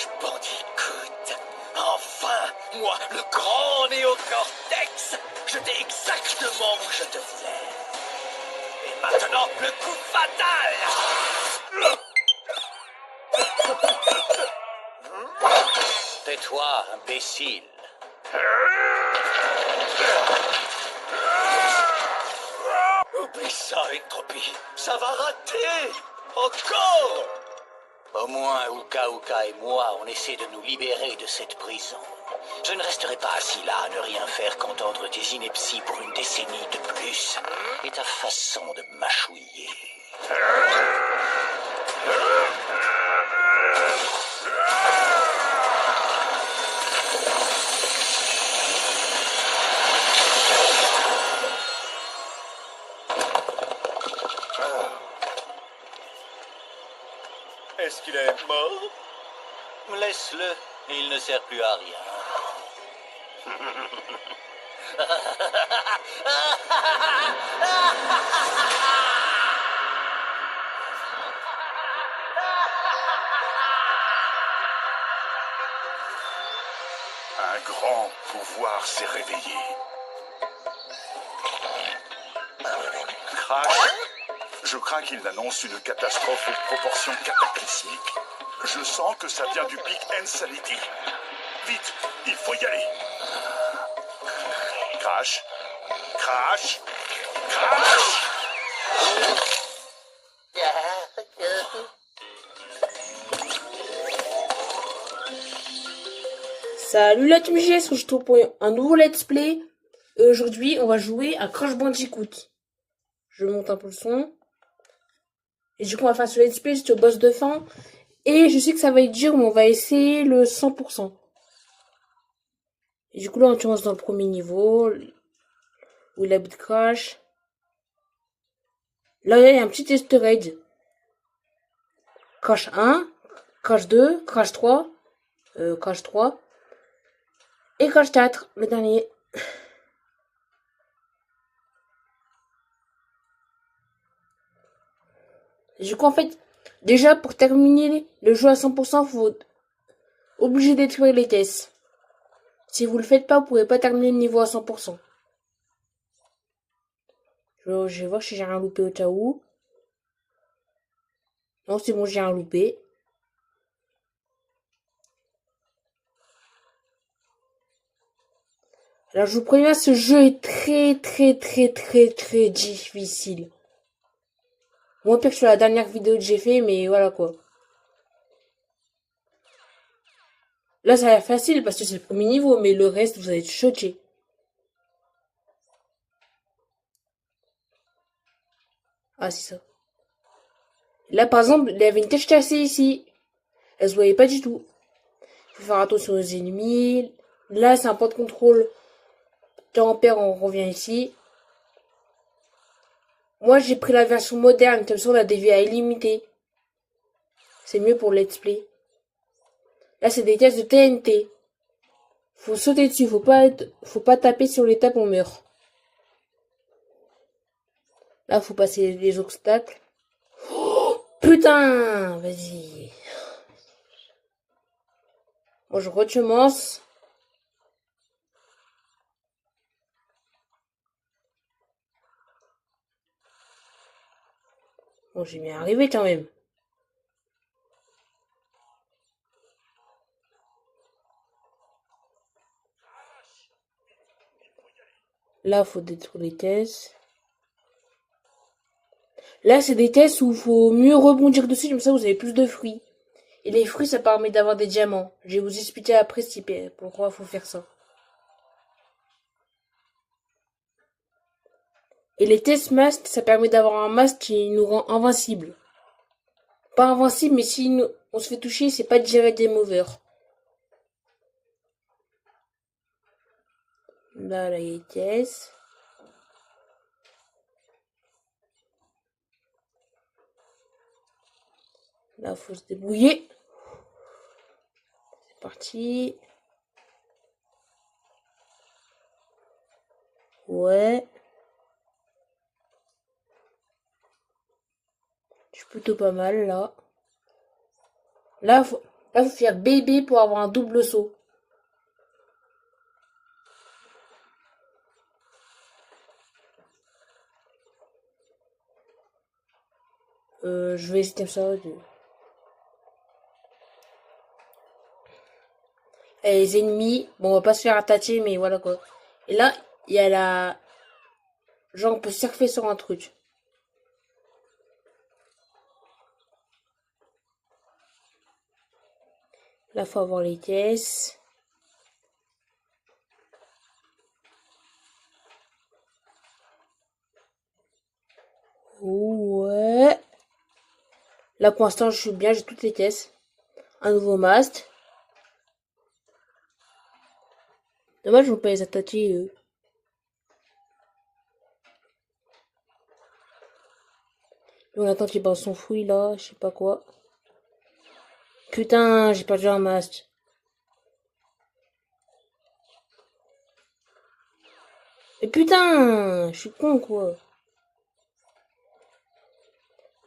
Crash Bandicoot. Enfin, moi, le grand néocortex, je sais exactement où je te voulais. Et maintenant, le coup fatal. Tais-toi, imbécile. Oublie ça, Entropie. Ça va rater. Encore. Au moins, Uka et moi, on essaie de nous libérer de cette prison. Je ne resterai pas assis là à ne rien faire qu'entendre tes inepties pour une décennie de plus. Et ta façon de mâchouiller. Est-ce qu'il est mort? Laisse-le, il ne sert plus à rien. Un grand pouvoir s'est réveillé. Crash, je crains qu'il n'annonce une catastrophe aux proportions cataclysmiques. Je sens que ça vient du pic Insanity. Vite, il faut y aller. Crash, Crash, Crash. Salut la team GS, je trouve pour un nouveau let's play. Aujourd'hui, on va jouer à Crash Bandicoot. Je monte un peu le son. Et du coup, on va faire ce let's play sur le boss de fin. Et je sais que ça va être dur, mais on va essayer le 100%. Et du coup, là, on commence dans le premier niveau. Où il habite Crash. Là, il y a un petit easter egg. Crash 1, Crash 2, Crash 3. Crash 3. Et Crash 4, le dernier. Du coup, en fait, déjà, pour terminer le jeu à 100%, faut obligé de détruire les tests. Si vous le faites pas, vous pouvez pas terminer le niveau à 100%. Je vais voir si j'ai rien loupé au cas où. Non, c'est bon, j'ai rien loupé. Alors, je vous préviens, ce jeu est très difficile. Moins pire que sur la dernière vidéo que j'ai fait, mais voilà quoi. Là, ça a l'air facile parce que c'est le premier niveau, mais le reste, vous allez être choqués. Ah, c'est ça. Là, par exemple, il y avait une tâche cassée ici. Elle se voyait pas du tout. Faut faire attention aux ennemis. Là, c'est un point de contrôle. Tempère, on revient ici. Moi, j'ai pris la version moderne, comme ça on a des VA illimités. C'est mieux pour le let's play. Là, c'est des tests de TNT. Faut sauter dessus, faut pas taper sur les tapes, on meurt. Là, faut passer les obstacles. Oh, putain, vas-y. Moi, je recommence. Bon, j'ai bien arrivé quand même. Là, faut détruire les tests. Là, c'est des tests où il faut mieux rebondir dessus, comme ça vous avez plus de fruits. Et les fruits, ça permet d'avoir des diamants. Je vais vous expliquer après pourquoi il faut faire ça. Et les tests mast, ça permet d'avoir un mast qui nous rend invincible. Pas invincible, mais si on se fait toucher, c'est pas direct game over. Là, il y a les tests. Là, faut se débrouiller. C'est parti. Ouais. Je suis plutôt pas mal, là. Là, Là, faut faire bébé pour avoir un double saut. Je vais essayer ça. Et les ennemis, bon, on va pas se faire attaquer, mais voilà quoi. Et là, il y a la... Genre, on peut surfer sur un truc. Là, faut avoir les caisses. Ouais. Là, pour l'instant, je suis bien, j'ai toutes les caisses. Un nouveau mast. Dommage, je ne peux pas les attaquer, eux. Et on attend qu'il balance son fruit, là, je sais pas quoi. Putain, j'ai perdu un mast. Mais putain, je suis con, quoi.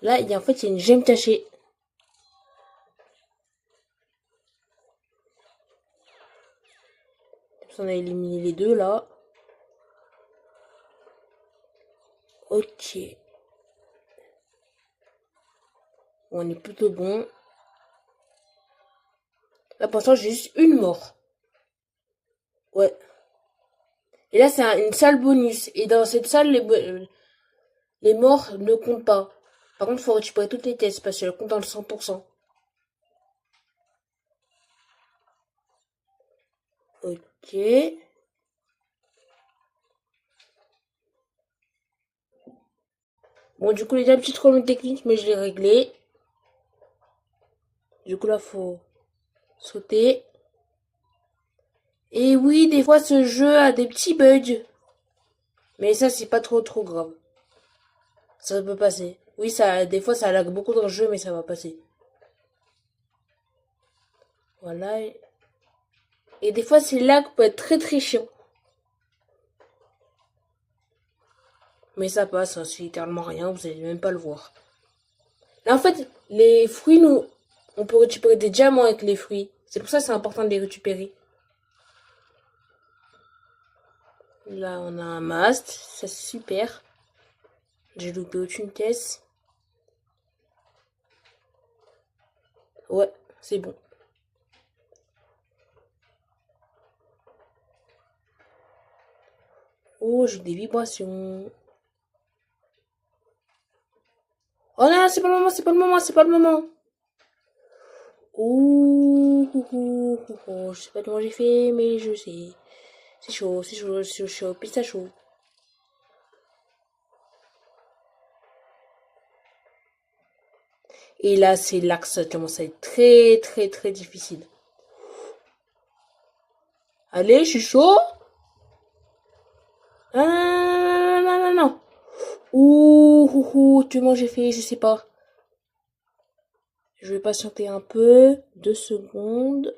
Là, en fait, il y a une gemme cachée. On a éliminé les deux, là. Ok. On est plutôt bon. Là, pour l'instant, j'ai juste une mort. Ouais. Et là, c'est une salle bonus. Et dans cette salle, les morts ne comptent pas. Par contre, il faut récupérer toutes les tests parce qu'elles comptent dans le 100%. Ok. Bon, du coup, il y a un petit problème technique, mais je l'ai réglé. Du coup, là, faut sauter. Et oui, des fois, ce jeu a des petits bugs. Mais ça, c'est pas trop grave. Ça peut passer. Oui, des fois, ça lag beaucoup dans le jeu, mais ça va passer. Voilà. Et des fois, ces lags peuvent être très chiants. Mais ça passe, hein, c'est littéralement rien, vous allez même pas le voir. Là, en fait, les fruits, on peut récupérer des diamants avec les fruits. C'est pour ça que c'est important de les récupérer. Là, on a un mast, ça c'est super. J'ai loupé aucune caisse. Ouais, c'est bon. Oh, j'ai des vibrations. Oh non, c'est pas le moment, c'est pas le moment, c'est pas le moment. Ouh, je sais pas comment j'ai fait, mais je sais. C'est chaud, c'est chaud, pizza chaud. Et là, c'est là que ça commence à être très difficile. Allez, je suis chaud. Ah, non. Ouh, tu m'as j'ai fait, je sais pas. Je vais patienter un peu. 2 secondes.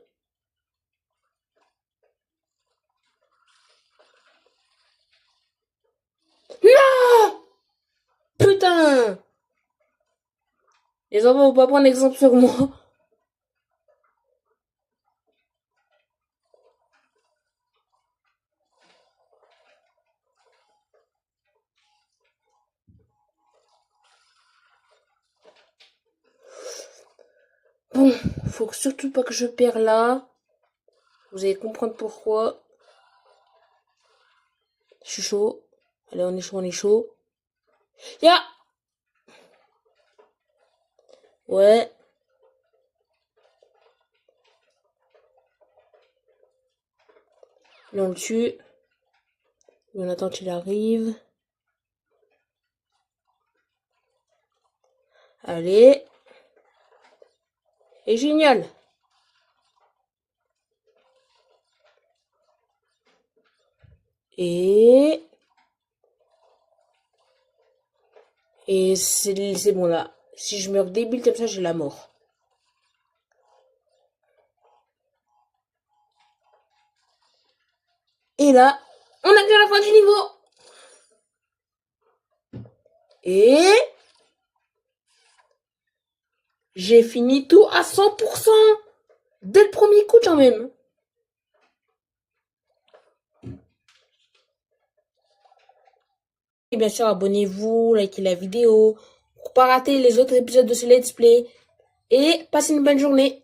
Non! Putain! Les enfants vont pas prendre exemple sur moi. Bon, faut surtout pas que je perds là. Vous allez comprendre pourquoi. Je suis chaud. Allez, on est chaud, on est chaud. Ya! Ouais. Là, on le tue. On attend qu'il arrive. Allez. Et génial. Et c'est bon là. Si je meurs débile comme ça, j'ai la mort. Et là, on arrive à la fin du niveau. Et j'ai fini tout à 100%. Dès le premier coup, quand même. Et bien sûr, abonnez-vous, likez la vidéo pour pas rater les autres épisodes de ce let's play. Et passez une bonne journée.